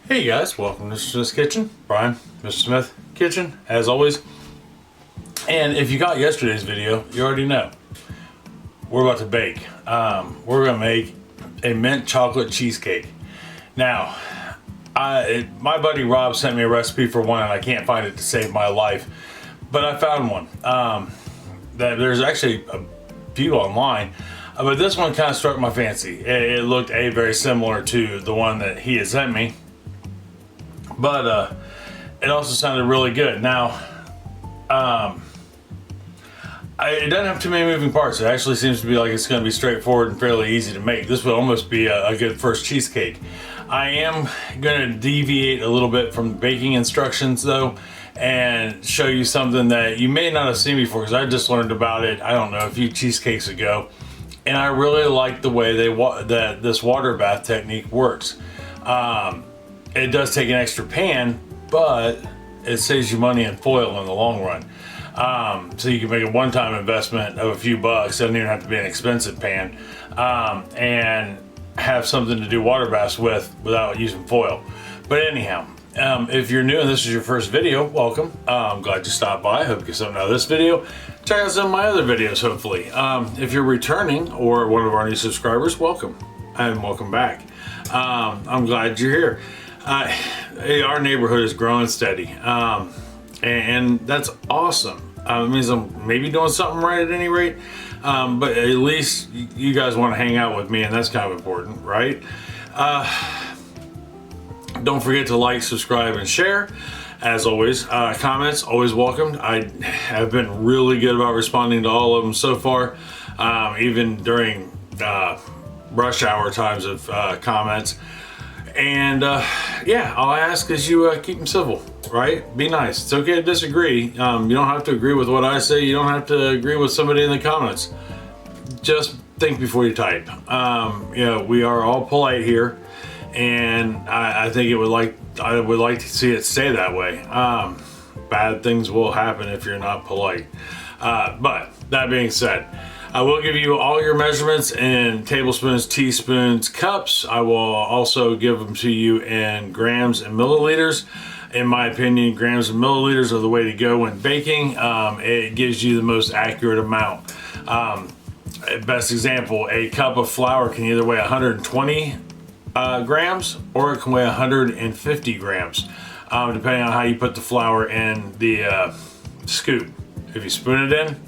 Hey guys, welcome to Mr. Smith's Kitchen. Brian, Mr. Smith Kitchen, as always. And if you got yesterday's video, you already know. We're about to bake. We're gonna make a mint chocolate cheesecake. Now, my buddy Rob sent me a recipe for one and I can't find it to save my life. But I found one. There's actually a few online. But this one kind of struck my fancy. It looked very similar to the one that he had sent me. But it also sounded really good. Now, it doesn't have too many moving parts. It actually seems to be like it's going to be straightforward and fairly easy to make. This would almost be a good first cheesecake. I am going to deviate a little bit from the baking instructions though and show you something that you may not have seen before, because I just learned about it, I don't know, a few cheesecakes ago. And I really like the way that this water bath technique works. It does take an extra pan, but it saves you money in foil in the long run. So you can make a one-time investment of a few bucks. Doesn't even have to be an expensive pan, and have something to do water baths with without using foil. But anyhow, if you're new and this is your first video, welcome. I'm glad you stopped by. I hope you get something out of this video. Check out some of my other videos, hopefully. If you're returning or one of our new subscribers, welcome and welcome back. I'm glad you're here. Our neighborhood is growing steady, and that's awesome. It means I'm maybe doing something right at any rate, but at least you guys want to hang out with me, and that's kind of important, right? Don't forget to like, subscribe, and share. As always, comments always welcomed. I have been really good about responding to all of them so far, even during rush hour times of comments. And yeah, all I ask is you keep them civil, right? Be nice. It's okay to disagree. You don't have to agree with what I say. You don't have to agree with somebody in the comments. Just think before you type. You know, we are all polite here, and I think I would like to see it stay that way. Bad things will happen if you're not polite. But that being said, I will give you all your measurements in tablespoons, teaspoons, cups. I will also give them to you in grams and milliliters. In my opinion, grams and milliliters are the way to go when baking. It gives you the most accurate amount. Best example, a cup of flour can either weigh 120 grams or it can weigh 150 grams, depending on how you put the flour in the scoop. If you spoon it in,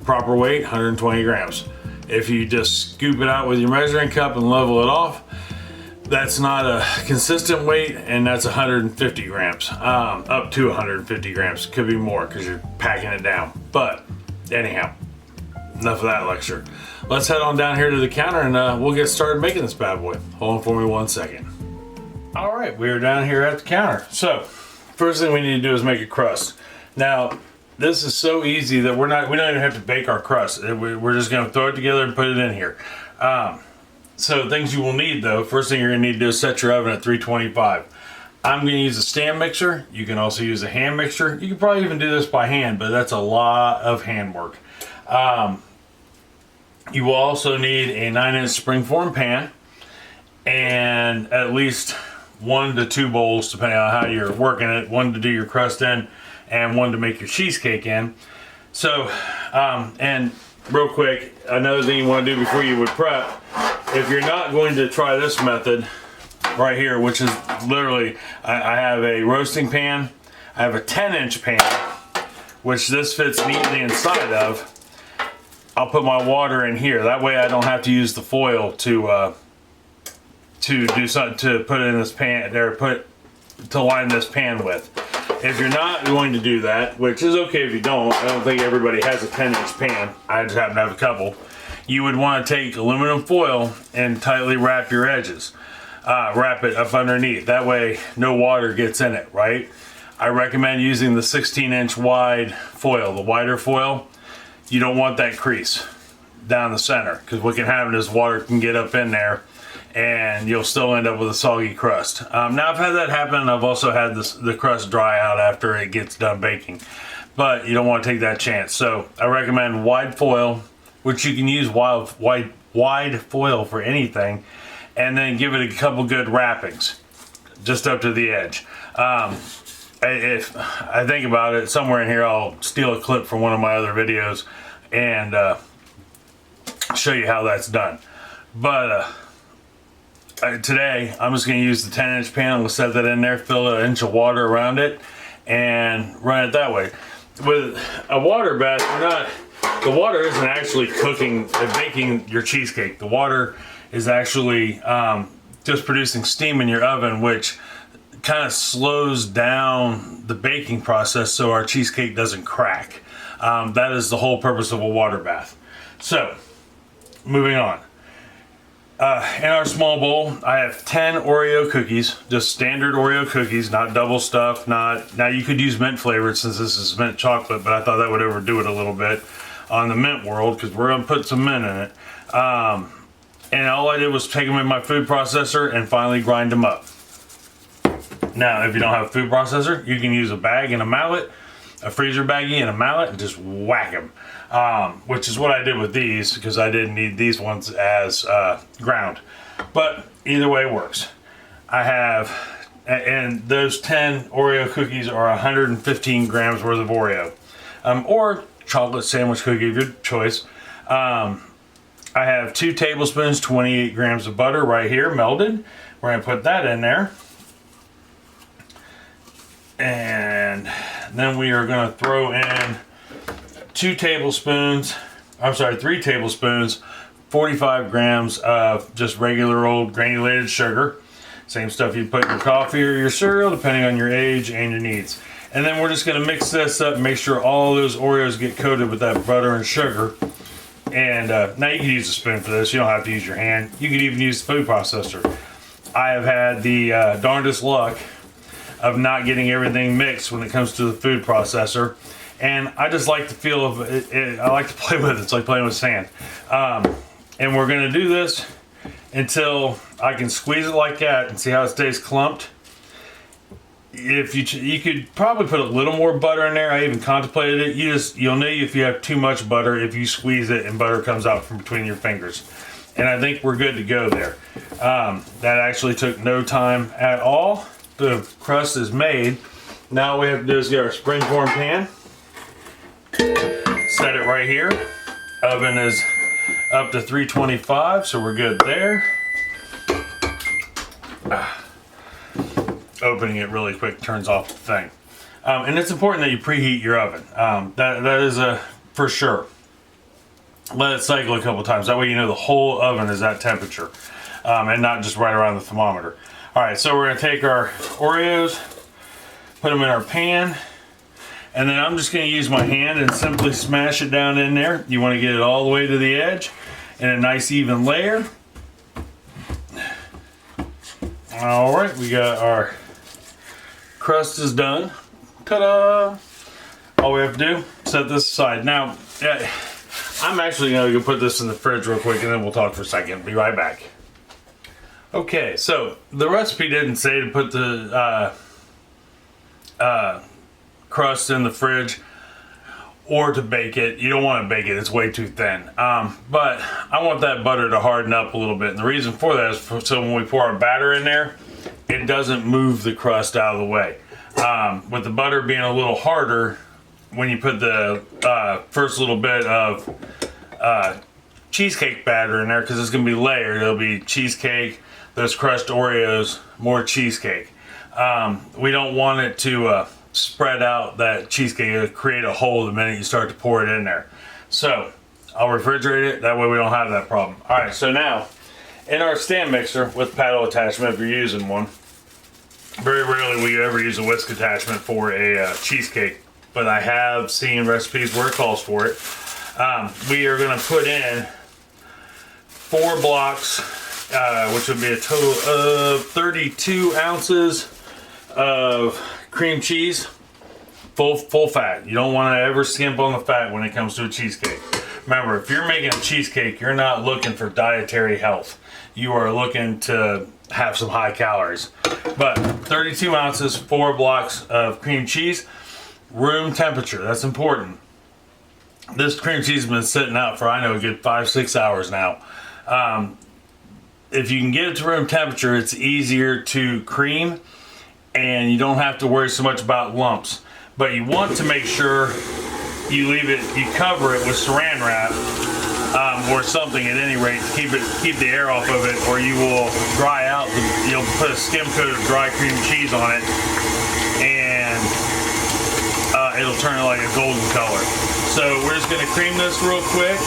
proper weight, 120 grams. If you just scoop it out with your measuring cup and level it off, that's not a consistent weight, and that's 150 grams, up to 150 grams. Could be more because you're packing it down. But anyhow, enough of that lecture. Let's head on down here to the counter and we'll get started making this bad boy. Hold on for me 1 second. All right, we are down here at the counter. So first thing we need to do is make a crust. Now, this is so easy that we don't even have to bake our crust. We're just gonna throw it together and put it in here. So things you will need though, first thing you're gonna need to do is set your oven at 325. I'm gonna use a stand mixer. You can also use a hand mixer. You can probably even do this by hand, but that's a lot of hand work. You will also need a 9-inch springform pan and at least 1 to 2 bowls, depending on how you're working it. 1 to do your crust in, and 1 to make your cheesecake in. So, and real quick, another thing you want to do before you would prep, if you're not going to try this method right here, which is literally, I have a roasting pan, I have a 10-inch pan, which this fits neatly inside of. I'll put my water in here. That way I don't have to use the foil to do something, to put it in this pan, or to line this pan with. If you're not going to do that, which is okay if you don't, I don't think everybody has a 10-inch pan, I just happen to have a couple, you would want to take aluminum foil and tightly wrap your edges. Wrap it up underneath. That way no water gets in it, right? I recommend using the 16-inch wide foil, the wider foil. You don't want that crease down the center, because what can happen is water can get up in there and you'll still end up with a soggy crust. Now I've had that happen, and I've also had the crust dry out after it gets done baking, but you don't want to take that chance. So I recommend wide foil, which you can use wide foil for anything, and then give it a couple good wrappings. just up to the edge. If I think about it, somewhere in here I'll steal a clip from one of my other videos and show you how that's done. But today I'm just going to use the 10-inch pan. I'm going to set that in there, fill an inch of water around it, and run it that way. With a water bath, the water isn't actually cooking and baking your cheesecake. The water is actually just producing steam in your oven, which kind of slows down the baking process so our cheesecake doesn't crack. That is the whole purpose of a water bath. So, moving on. In our small bowl, I have 10 Oreo cookies, just standard Oreo cookies, not double stuffed, now you could use mint flavored since this is mint chocolate, but I thought that would overdo it a little bit on the mint world because we're gonna put some mint in it. And all I did was take them in my food processor and finally grind them up. Now, if you don't have a food processor, you can use a bag and a mallet, a freezer baggie and a mallet, and just whack them. Which is what I did with these because I didn't need these ones as ground. But either way works. I have, and those 10 Oreo cookies are 115 grams worth of Oreo. Or chocolate sandwich cookie of your choice. I have 2 tablespoons, 28 grams of butter right here melted. We're going to put that in there. And then we are going to throw in 3 tablespoons, 45 grams of just regular old granulated sugar. Same stuff you put in your coffee or your cereal, depending on your age and your needs. And then we're just going to mix this up and make sure all those Oreos get coated with that butter and sugar. And now you can use a spoon for this. You don't have to use your hand. You can even use the food processor. I have had the darndest luck of not getting everything mixed when it comes to the food processor. And I just like the feel of it. I like to play with it. It's like playing with sand. And we're going to do this until I can squeeze it like that and see how it stays clumped. If you could probably put a little more butter in there. I even contemplated it. You'll know if you have too much butter if you squeeze it and butter comes out from between your fingers. And I think we're good to go there. That actually took no time at all. The crust is made. Now all we have to do is get our springform pan. Set it right here. Oven is up to 325, so we're good there. Opening it really quick turns off the thing. And it's important that you preheat your oven. That is for sure. Let it cycle a couple times. That way you know the whole oven is that temperature. And not just right around the thermometer. Alright, so we're going to take our Oreos, put them in our pan, and then I'm just going to use my hand and simply smash it down in there. You want to get it all the way to the edge in a nice even layer. Alright, we got our crust is done. Ta-da! All we have to do, set this aside. Now, I'm actually going to go put this in the fridge real quick and then we'll talk for a second. Be right back. Okay, so the recipe didn't say to put the crust in the fridge or to bake it. You don't want to bake it, it's way too thin. But I want that butter to harden up a little bit. And the reason for that is so when we pour our batter in there, it doesn't move the crust out of the way. With the butter being a little harder, when you put the first little bit of cheesecake batter in there, because it's going to be layered, it'll be cheesecake, those crushed Oreos, more cheesecake. We don't want it to spread out that cheesecake. It'll create a hole the minute you start to pour it in there. So I'll refrigerate it, that way we don't have that problem. Alright, so now in our stand mixer with paddle attachment, if you're using one, very rarely will you ever use a whisk attachment for a cheesecake, but I have seen recipes where it calls for it. We are going to put in 4 blocks, which would be a total of 32 ounces of cream cheese, full fat. You don't want to ever skimp on the fat when it comes to a cheesecake. Remember, if you're making a cheesecake, you're not looking for dietary health. You are looking to have some high calories. But 32 ounces, 4 blocks of cream cheese, room temperature. That's important. This cream cheese has been sitting out for, I know, a good 5-6 hours now. if you can get it to room temperature, it's easier to cream and you don't have to worry so much about lumps. But you want to make sure you cover it with saran wrap or something at any rate to keep the air off of it, or you will dry out. You'll put a skim coat of dry cream cheese on it, and it'll turn like a golden color. So we're just gonna cream this real quick.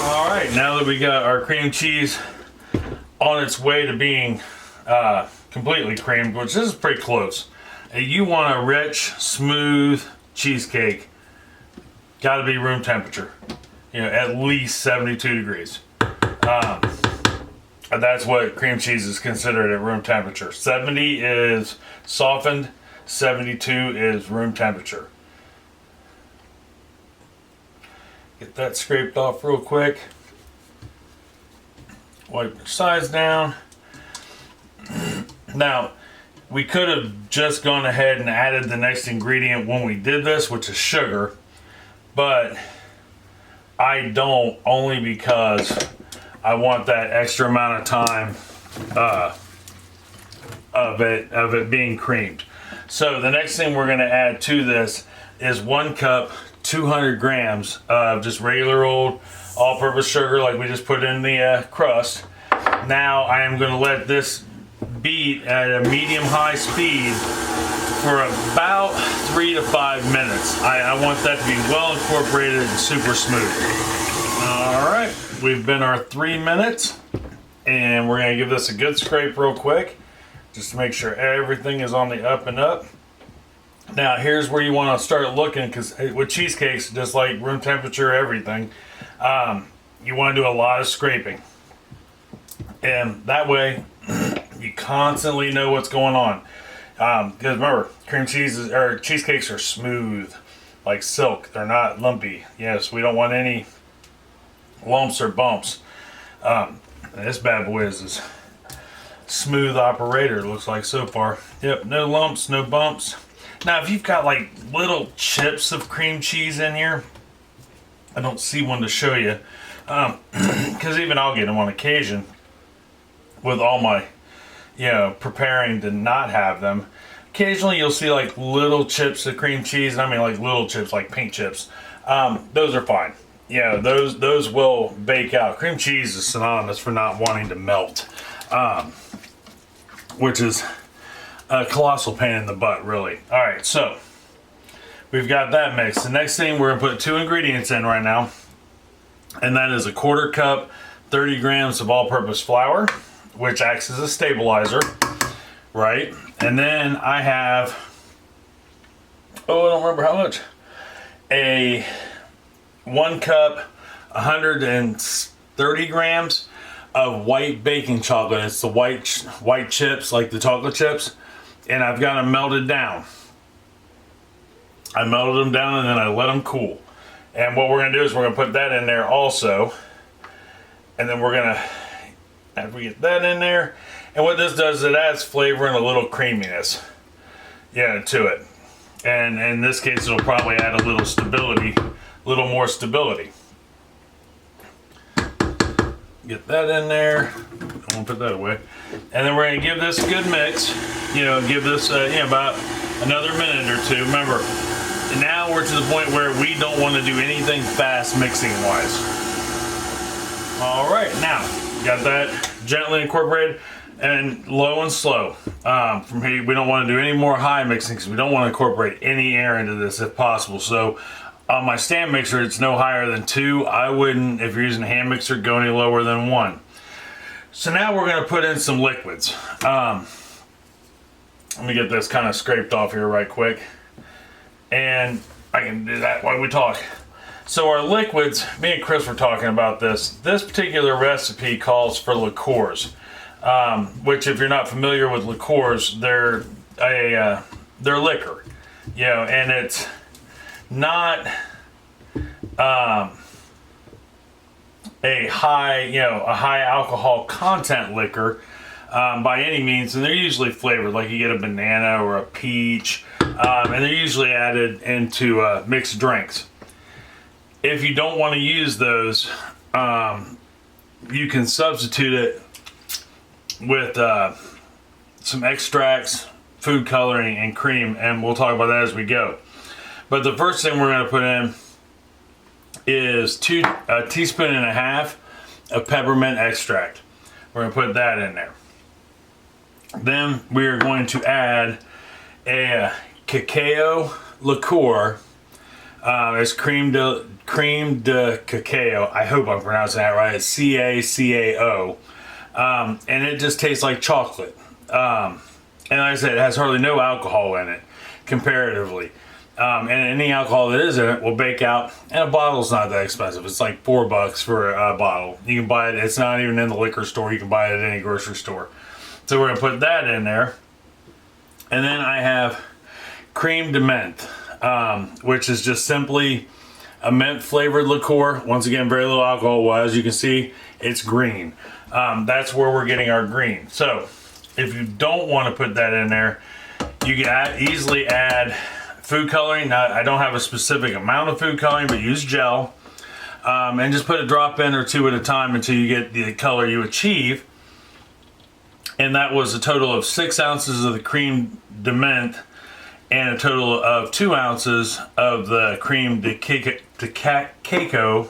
All right, now that we got our cream cheese on its way to being completely creamed, which this is pretty close. You want a rich, smooth cheesecake. Got to be room temperature. At least 72 degrees. That's what cream cheese is considered at room temperature. 70 is softened, 72 is room temperature. Get that scraped off real quick. Wipe your sides down. Now, we could have just gone ahead and added the next ingredient when we did this, which is sugar, but I don't, only because I want that extra amount of time of it being creamed. So the next thing we're going to add to this is 1 cup, 200 grams of just regular old all-purpose sugar, like we just put in the crust. Now I am going to let this beat at a medium-high speed for about 3 to 5 minutes. I want that to be well incorporated and super smooth. All right, we've been our 3 minutes, and we're gonna give this a good scrape real quick, just to make sure everything is on the up and up. Now here's where you want to start looking, because with cheesecakes, just like room temperature, everything, you want to do a lot of scraping, and that way you constantly know what's going on. Because remember, cheesecakes are smooth, like silk. They're not lumpy. Yes, we don't want any lumps or bumps. This bad boy is as smooth operator, it looks like so far. Yep, no lumps, no bumps. Now, if you've got like little chips of cream cheese in here, I don't see one to show you, because even I'll get them on occasion with all my preparing to not have them. Occasionally you'll see like little chips of cream cheese, and I mean like little chips, like paint chips. Those are fine. Those will bake out. Cream cheese is synonymous for not wanting to melt, which is a colossal pain in the butt, really. All right, so we've got that mixed. The next thing, we're gonna put 2 ingredients in right now, and that is a 1/4 cup, 30 grams of all-purpose flour, which acts as a stabilizer, right? And then I have, I don't remember how much, a 1 cup, 130 grams of white baking chocolate. It's the white chips, like the chocolate chips, and I've got them melted down. I melted them down and then I let them cool. And what we're gonna do is we're gonna put that in there also, and then we're gonna, after we get that in there, and what this does, it adds flavor and a little creaminess, to it. And in this case, it'll probably add a little stability, a little more stability. Get that in there. I won't put that away. And then we're gonna give this a good mix. Give this about another minute or two. Remember, now we're to the point where we don't want to do anything fast mixing wise. All right, now got that gently incorporated and low and slow. From here, we don't want to do any more high mixing because we don't want to incorporate any air into this if possible. So on my stand mixer, it's no higher than 2. I wouldn't, if you're using a hand mixer, go any lower than 1. So now we're going to put in some liquids. Let me get this kind of scraped off here right quick, and I can do that while we talk. So our liquids, me and Chris were talking about this. This particular recipe calls for liqueurs, which, if you're not familiar with liqueurs, they're liquor, and it's not a high alcohol content liquor by any means, and they're usually flavored, like you get a banana or a peach, and they're usually added into mixed drinks. If you don't want to use those, you can substitute it with some extracts, food coloring, and cream, and we'll talk about that as we go. But the first thing we're going to put in is a teaspoon and a half of peppermint extract. We're going to put that in there. Then we are going to add a cacao liqueur. It's Creme De Cacao. I hope I'm pronouncing that right. It's CACAO. And it just tastes like chocolate. And like I said, it has hardly no alcohol in it, comparatively. And any alcohol that is in it will bake out. And a bottle's not that expensive. It's like $4 for a bottle. You can buy it. It's not even in the liquor store. You can buy it at any grocery store. So we're going to put that in there. And then I have Creme De Menthe, which is just simply a mint flavored liqueur. Once again, very little alcohol. Well, as you can see, it's green. That's where we're getting our green. So if you don't want to put that in there, you can easily add food coloring. Now, I don't have a specific amount of food coloring, but use gel. And just put a drop in or two at a time until you get the color you achieve. And that was a total of 6 ounces of the Creme De Menthe and a total of 2 ounces of the Creme De Cacao.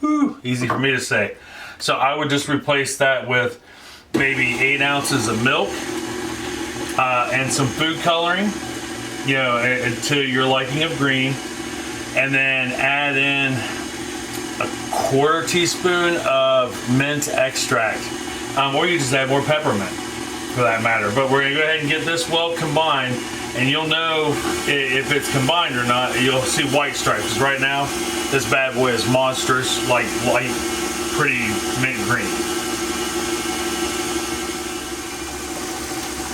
Woo, easy for me to say. So I would just replace that with maybe 8 ounces of milk and some food coloring, you know, to your liking of green, and then add in a 1/4 teaspoon of mint extract, or you just add more peppermint for that matter. But we're gonna go ahead and get this well combined, and you'll know if it's combined or not. You'll see white stripes. 'Cause right now, this bad boy is monstrous, like light, pretty mint green.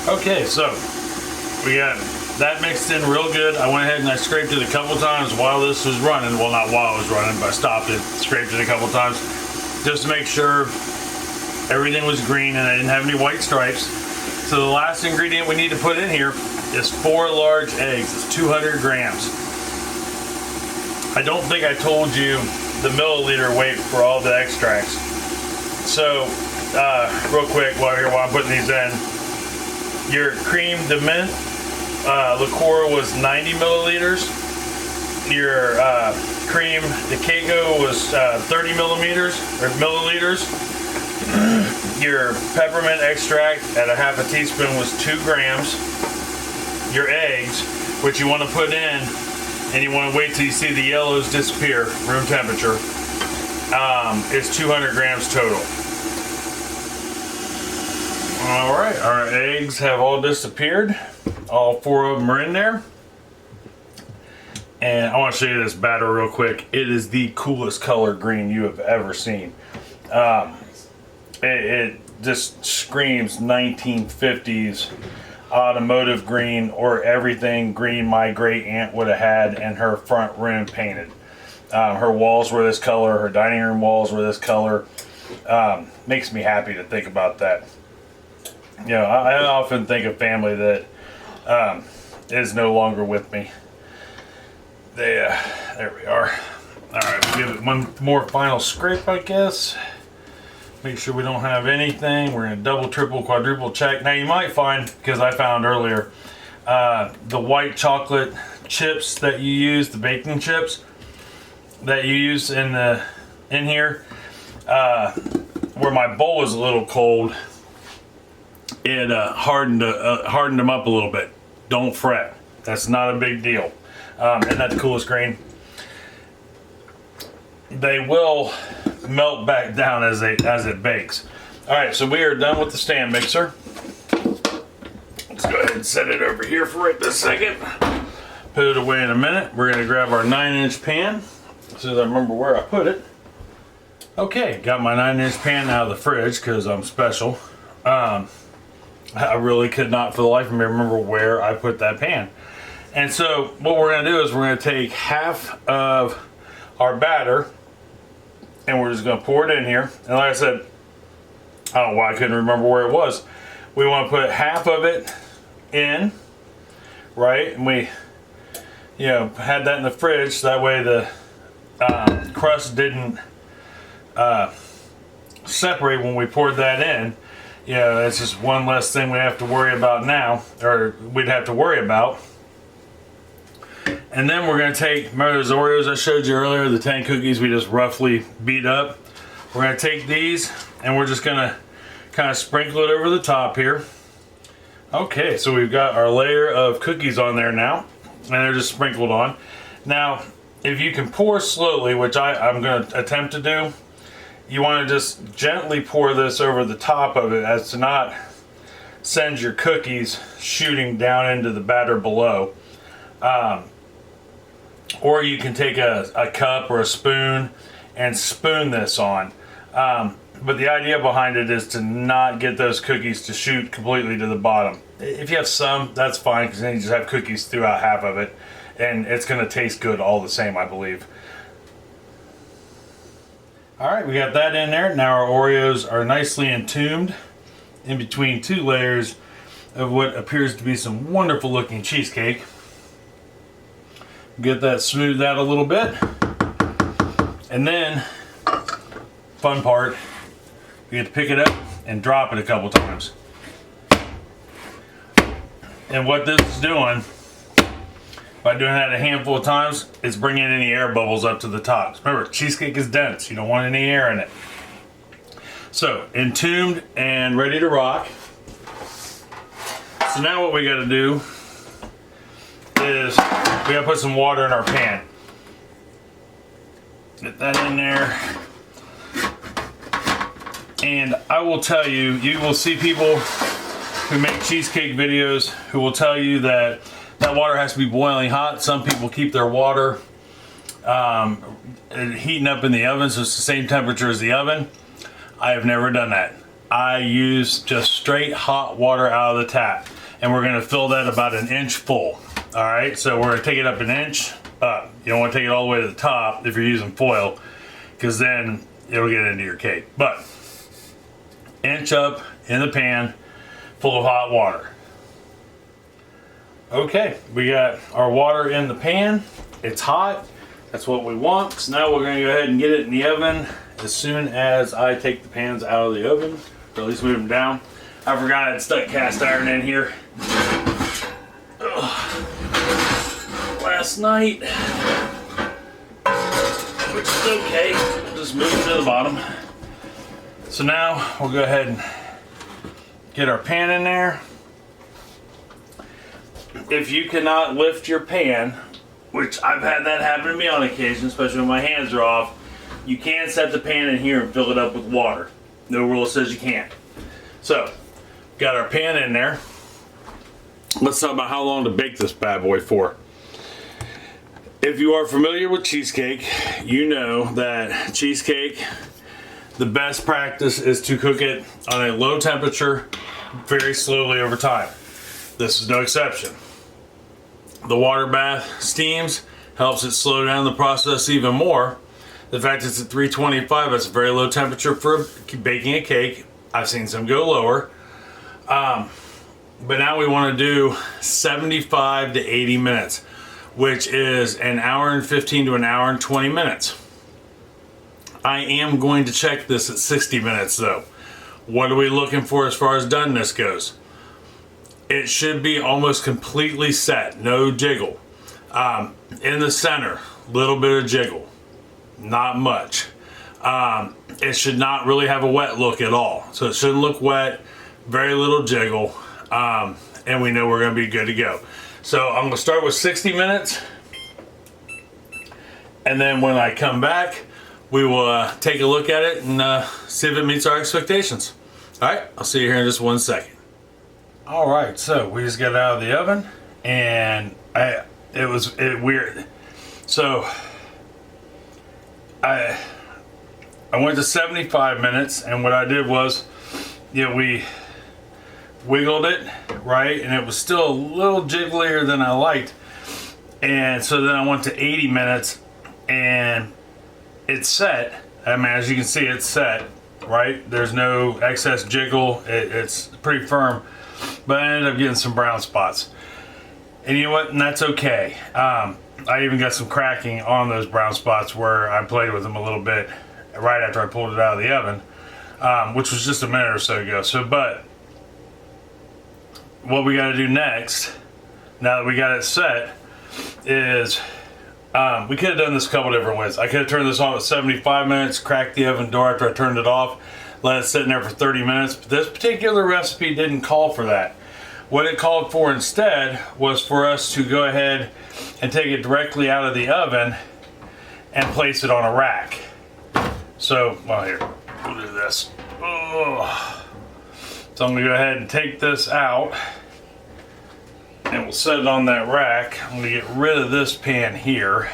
Okay, so we got that mixed in real good. I went ahead and I scraped it a couple times while this was running. Well, not while it was running, but I stopped it, scraped it a couple times just to make sure everything was green and I didn't have any white stripes. So the last ingredient we need to put in here is 4 large eggs. It's 200 grams. I don't think I told you the milliliter weight for all the extracts. So real quick while I'm putting these in, your Creme De Menthe liqueur was 90 milliliters. Your Creme De Cacao was 30 milliliters. Your peppermint extract at a 1/2 teaspoon was 2 grams. Your eggs, which you want to put in, and you want to wait till you see the yellows disappear, room temperature, is 200 grams total. All right, our eggs have all disappeared. All 4 of them are in there. And I want to show you this batter real quick. It is the coolest color green you have ever seen. It just screams 1950s automotive green, or everything green my great aunt would have had in her front room painted. Her walls were this color, her dining room walls were this color. Makes me happy to think about that. You know, I often think of family that is no longer with me. There we are. All right, we'll give it one more final scrape, I guess. Make sure we don't have anything. We're gonna double, triple, quadruple check. Now you might find, because I found earlier, the white chocolate chips that you use, the baking chips that you use in here, where my bowl was a little cold, it hardened them up a little bit. Don't fret. That's not a big deal. Isn't that the coolest green? They will melt back down as it bakes. All right, so we are done with the stand mixer. Let's go ahead and set it over here for right this second. Put it away in a minute. We're gonna grab our 9-inch pan, as soon as I remember where I put it. Okay, got my 9-inch pan out of the fridge because I'm special. I really could not for the life of me remember where I put that pan. And so what we're gonna do is we're gonna take half of our batter and we're just gonna pour it in here. And like I said, I don't know why I couldn't remember where it was. We wanna put half of it in, right? And we, you know, had that in the fridge so that way the crust didn't separate when we poured that in. You know, that's just one less thing we have to worry about now, or we'd have to worry about. And then we're going to take, remember those Oreos I showed you earlier, the 10 cookies we just roughly beat up? We're going to take these and we're just going to kind of sprinkle it over the top here. Okay, so we've got our layer of cookies on there now, and they're just sprinkled on. Now, if you can pour slowly, which I'm going to attempt to do, you want to just gently pour this over the top of it as to not send your cookies shooting down into the batter below. Or you can take a cup or a spoon and spoon this on. But the idea behind it is to not get those cookies to shoot completely to the bottom. If you have some, that's fine, because then you just have cookies throughout half of it, and it's going to taste good all the same, I believe. Alright, we got that in there. Now our Oreos are nicely entombed in between two layers of what appears to be some wonderful looking cheesecake. Get that smoothed out a little bit. And then, fun part, you get to pick it up and drop it a couple times. And what this is doing, by doing that a handful of times, it's bringing any air bubbles up to the top. Remember, cheesecake is dense. You don't want any air in it. So, entombed and ready to rock. So now what we got to do is we got to put some water in our pan. Get that in there. And I will tell you, you will see people who make cheesecake videos who will tell you that that water has to be boiling hot. Some people keep their water heating up in the oven, so it's the same temperature as the oven. I have never done that. I use just straight hot water out of the tap, and we're going to fill that about an inch full. All right, so we're going to take it up an inch up. You don't want to take it all the way to the top if you're using foil, because then it'll get into your cake. But inch up in the pan full of hot water. Okay, we got our water in the pan. It's hot. That's what we want. So now we're going to go ahead and get it in the oven as soon as I take the pans out of the oven, or at least move them down. I forgot I had stuck cast iron in here last night, which is okay. We'll just move it to the bottom. So now we'll go ahead and get our pan in there. If you cannot lift your pan, which I've had that happen to me on occasion, especially when my hands are off, you can set the pan in here and fill it up with water. No rule says you can't. So, got our pan in there. Let's talk about how long to bake this bad boy for. If you are familiar with cheesecake, you know that cheesecake, the best practice is to cook it on a low temperature very slowly over time. This is no exception. The water bath steams helps it slow down the process even more. The fact it's at 325, that's a very low temperature for baking a cake. I've seen some go lower. But now we want to do 75 to 80 minutes, which is an hour and 15 to an hour and 20 minutes. I am going to check this at 60 minutes though. What are we looking for as far as doneness goes? It should be almost completely set, no jiggle. In the center, little bit of jiggle, not much. It should not really have a wet look at all. So it shouldn't look wet, very little jiggle, and we know we're gonna be good to go. So I'm gonna start with 60 minutes, and then when I come back, we will take a look at it and see if it meets our expectations. All right, I'll see you here in just 1 second. All right, so we just got it out of the oven, and it was weird. So I went to 75 minutes, and what I did was, we wiggled it, right, and it was still a little jigglier than I liked. And so then I went to 80 minutes, and it's set. I mean, as you can see, it's set, right? There's no excess jiggle. It's pretty firm, but I ended up getting some brown spots. And you know what? And that's okay. I even got some cracking on those brown spots where I played with them a little bit right after I pulled it out of the oven. which was just a minute or so ago. So, but what we got to do next, now that we got it set, is we could have done this a couple different ways. I could have turned this on at 75 minutes, cracked the oven door after I turned it off, let it sit in there for 30 minutes. But this particular recipe didn't call for that. What it called for instead was for us to go ahead and take it directly out of the oven and place it on a rack. So, well, here, we'll do this. Oh. So I'm gonna go ahead and take this out and we'll set it on that rack. I'm gonna get rid of this pan here.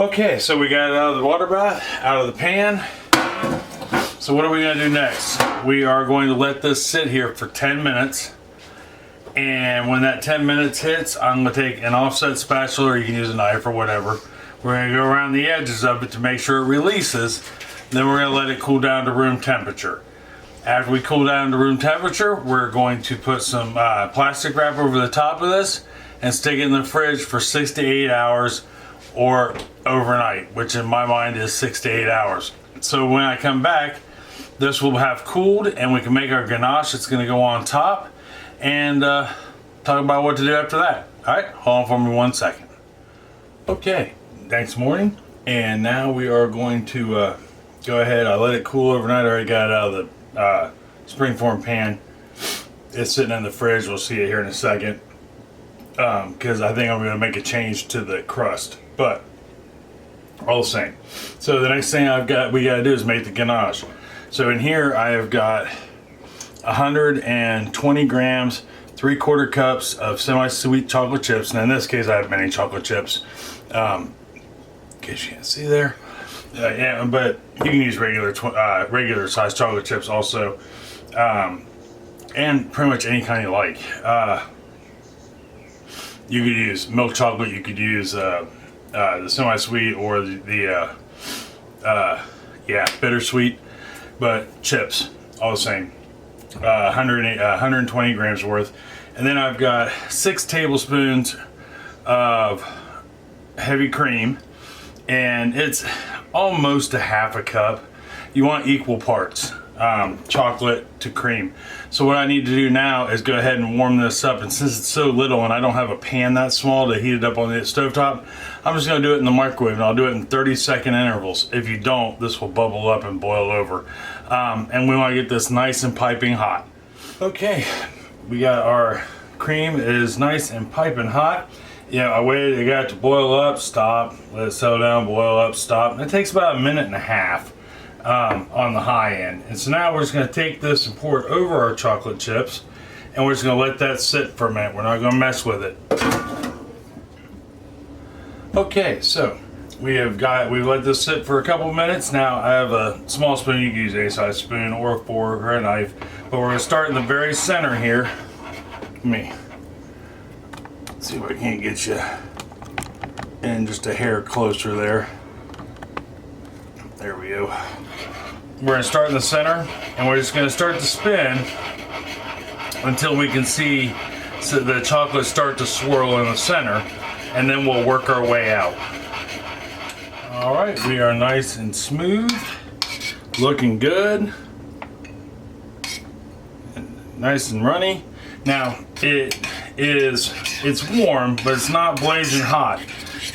Okay, so we got it out of the water bath, out of the pan. So what are we gonna do next? We are going to let this sit here for 10 minutes. And when that 10 minutes hits, I'm gonna take an offset spatula, or you can use a knife or whatever. We're gonna go around the edges of it to make sure it releases. Then we're gonna let it cool down to room temperature. After we cool down to room temperature, we're going to put some plastic wrap over the top of this and stick it in the fridge for 6 to 8 hours or overnight, which in my mind is 6 to 8 hours. So when I come back, this will have cooled and we can make our ganache that's gonna go on top and talk about what to do after that. All right, hold on for me 1 second. Okay, next morning, and now we are going to go ahead. I let it cool overnight. I already got it out of the springform pan. It's sitting in the fridge. We'll see it here in a second because I think I'm going to make a change to the crust, but all the same. So the next thing we got to do is make the ganache. So in here I have got 120 grams, 3/4 cups of semi-sweet chocolate chips. Now in this case I have many chocolate chips. In case you can't see there. Yeah, but you can use regular size chocolate chips also, and pretty much any kind you like. You could use milk chocolate, you could use the semi-sweet or the bittersweet, but chips, all the same. 120 grams worth. And then I've got 6 tablespoons of heavy cream, and it's almost a half a cup. You want equal parts, chocolate to cream. So what I need to do now is go ahead and warm this up, and since it's so little and I don't have a pan that small to heat it up on the stovetop, I'm just going to do it in the microwave, and I'll do it in 30-second intervals. If you don't, this will bubble up and boil over. And we want to get this nice and piping hot. Okay, we got our cream. It is nice and piping hot. I waited, it got to boil up, stop, let it settle down, boil up, stop. And it takes about 1.5 minutes on the high end. And so now we're just going to take this and pour it over our chocolate chips, and we're just going to let that sit for a minute. We're not going to mess with it. Okay, so we've let this sit for a couple minutes. Now I have a small spoon. You can use any size spoon or a fork or a knife, but we're going to start in the very center here. See if I can't get you in just a hair closer there. There we go. We're going to start in the center, and we're just going to start to spin until we can see the chocolate start to swirl in the center, and then we'll work our way out. All right, we are nice and smooth, looking good, nice and runny. Now it's warm, but it's not blazing hot.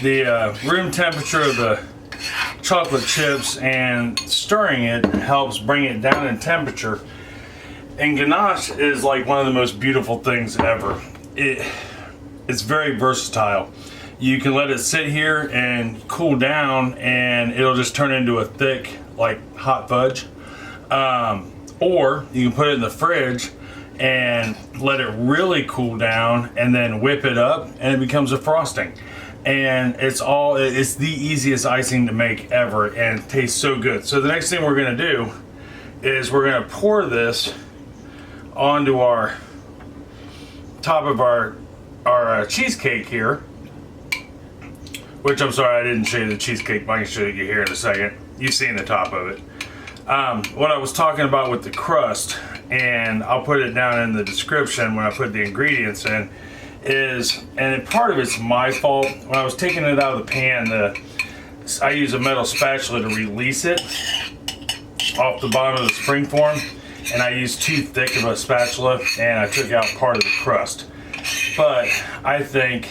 The room temperature of the chocolate chips and stirring it helps bring it down in temperature. And ganache is like one of the most beautiful things ever. It's very versatile. You can let it sit here and cool down, and it'll just turn into a thick, like hot fudge. Or you can put it in the fridge and let it really cool down, and then whip it up, and it becomes a frosting. And it's the easiest icing to make ever, and it tastes so good. So the next thing we're gonna do is we're gonna pour this onto our top of our cheesecake here, which I'm sorry I didn't show you the cheesecake, but I can show you here in a second. You've seen the top of it. What I was talking about with the crust, and I'll put it down in the description when I put the ingredients in, and part of it's my fault. When I was taking it out of the pan, I use a metal spatula to release it, off the bottom of the spring form, and I used too thick of a spatula, and I took out part of the crust. But I think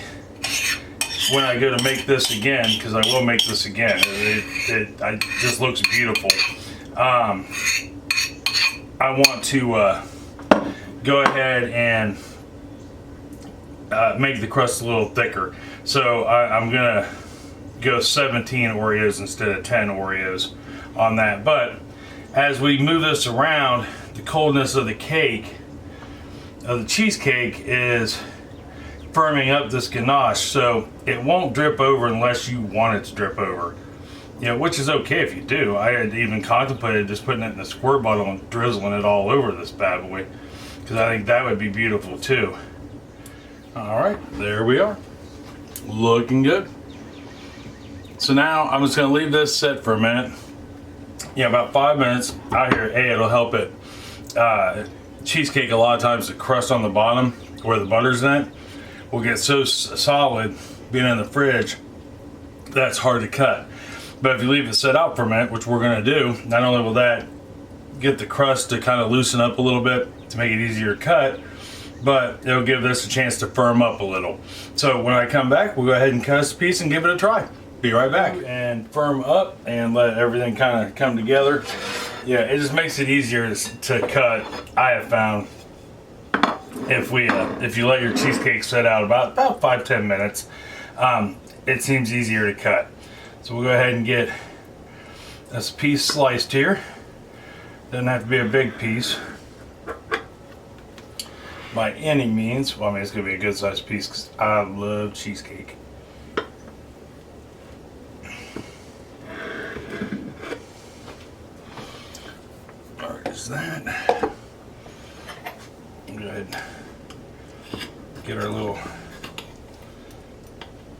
when I go to make this again, because I will make this again, it just looks beautiful. I want to go ahead and make the crust a little thicker. So I'm gonna go 17 Oreos instead of 10 Oreos on that. But as we move this around, the coldness of the cake, of the cheesecake, is firming up this ganache, so it won't drip over unless you want it to drip over. You know, which is okay if you do. I had even contemplated just putting it in a squirt bottle and drizzling it all over this bad boy, because I think that would be beautiful too. All right, there we are. Looking good. So now I'm just gonna leave this set for a minute. Yeah, about 5 minutes. I hear, hey, it'll help it. Cheesecake, a lot of times the crust on the bottom where the butter's in it will get so solid being in the fridge that's hard to cut. But if you leave it set out for a minute, which we're gonna do, not only will that get the crust to kind of loosen up a little bit to make it easier to cut, but it'll give this a chance to firm up a little. So when I come back, we'll go ahead and cut us a piece and give it a try. Be right back. And firm up and let everything kind of come together. Yeah, it just makes it easier to cut, I have found. If you let your cheesecake set out about 5-10 minutes, it seems easier to cut. So we'll go ahead and get this piece sliced here. Doesn't have to be a big piece by any means. Well, I mean, it's gonna be a good sized piece because I love cheesecake. There's that. Go ahead and get our little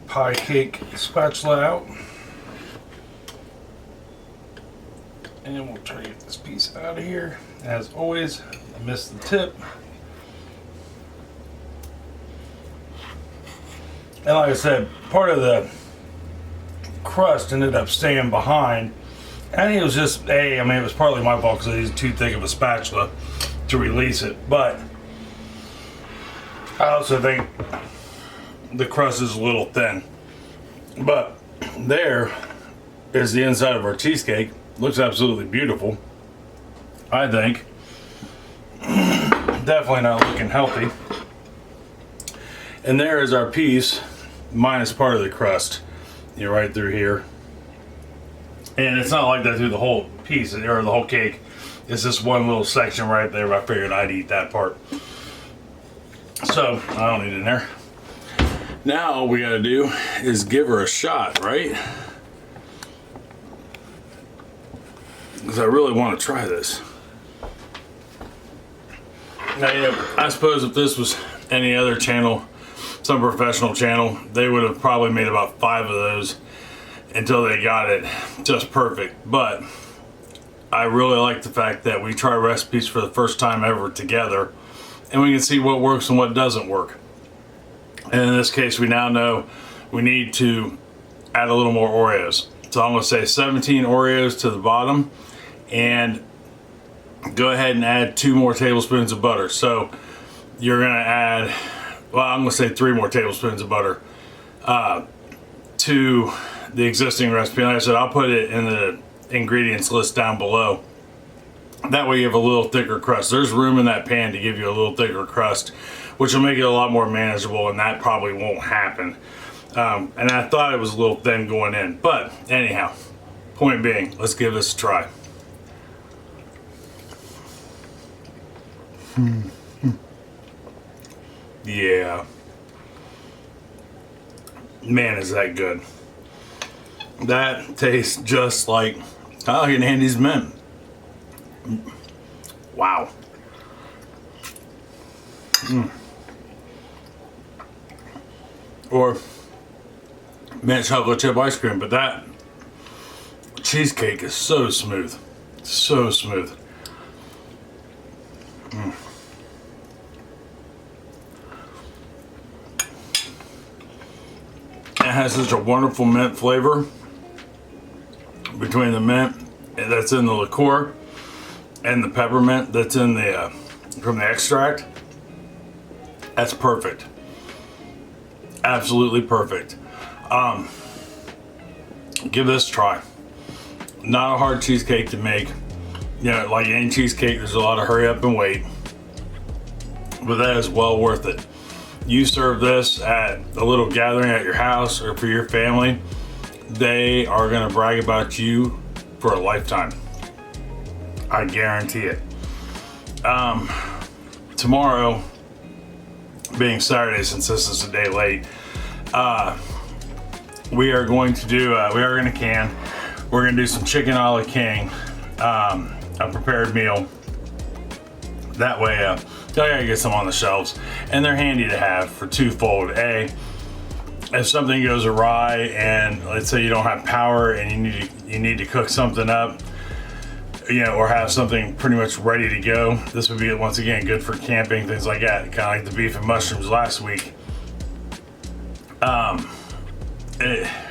pie cake spatula out. And we'll try to get this piece out of here. As always, I missed the tip. And like I said, part of the crust ended up staying behind. I think it was just, I mean, it was partly my fault because I used too thick of a spatula to release it. But I also think the crust is a little thin. But there is the inside of our cheesecake. Looks absolutely beautiful, I think. Definitely not looking healthy. And there is our piece, minus part of the crust. You're right through here. And it's not like that through the whole piece, or the whole cake. It's just one little section right there, but I figured I'd eat that part. So, I don't need it in there. Now all we gotta do is give her a shot, right? Because I really want to try this. Now, yeah, I suppose if this was any other channel, some professional channel, they would have probably made about 5 of those until they got it just perfect. But I really like the fact that we try recipes for the first time ever together, and we can see what works and what doesn't work. And in this case, we now know we need to add a little more Oreos. So I'm going to say 17 Oreos to the bottom, and go ahead and add 2 more tablespoons of butter. So you're going to add, well, I'm going to say 3 more tablespoons of butter to the existing recipe. Like I said, I'll put it in the ingredients list down below. That way you have a little thicker crust. There's room in that pan to give you a little thicker crust, which will make it a lot more manageable, and that probably won't happen. And I thought it was a little thin going in, but anyhow, point being, let's give this a try. Yeah. Man, is that good. That tastes just like, I like an Andy's Mint. Wow. Or mint chocolate chip ice cream, but that cheesecake is so smooth. So smooth. It has such a wonderful mint flavor between the mint that's in the liqueur and the peppermint that's in the from the extract, that's perfect. Absolutely perfect. Give this a try. Not a hard cheesecake to make. You know, like any cheesecake, there's a lot of hurry up and wait, but that is well worth it. You serve this at a little gathering at your house or for your family, they are gonna brag about you for a lifetime. I guarantee it. Tomorrow, being Saturday, since this is a day late, we are going to do, we're gonna do some chicken a la king, a prepared meal. That way, I gotta get some on the shelves, and they're handy to have for twofold. A, if something goes awry, and let's say you don't have power, and you need to cook something up, you know, or have something pretty much ready to go. This would be once again good for camping, things like that. Kind of like the beef and mushrooms last week.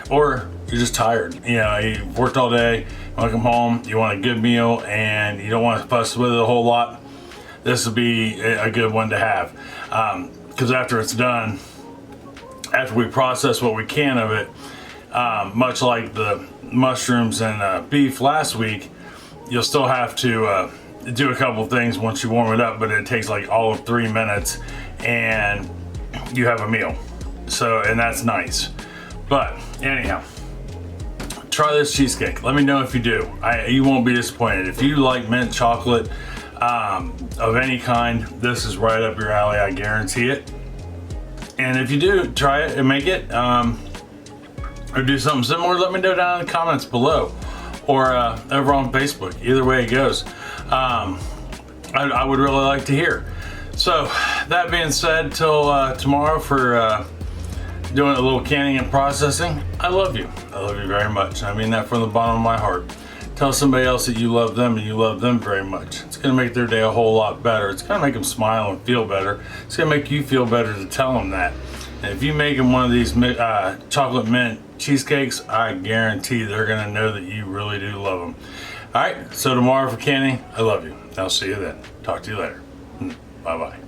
Or you're just tired. You know, you've worked all day, you want to come home, you want a good meal, and you don't want to fuss with it a whole lot. This would be a good one to have. Because after it's done, after we process what we can of it, much like the mushrooms and beef last week, you'll still have to do a couple things once you warm it up, but it takes like all of 3 minutes and you have a meal. So, and that's nice. But anyhow, try this cheesecake. Let me know if you do. You won't be disappointed. If you like mint chocolate of any kind, this is right up your alley, I guarantee it. And if you do, try it and make it, or do something similar, let me know down in the comments below, or over on Facebook. Either way it goes, I would really like to hear. So that being said, till tomorrow for doing a little canning and processing, I love you. I love you very much. I mean that from the bottom of my heart. Tell somebody else that you love them and you love them very much. It's gonna make their day a whole lot better. It's gonna make them smile and feel better. It's gonna make you feel better to tell them that. And if you make them one of these chocolate mint cheesecakes, I guarantee they're gonna know that you really do love them. All right, so tomorrow for canning, I love you. I'll see you then. Talk to you later. Bye-bye.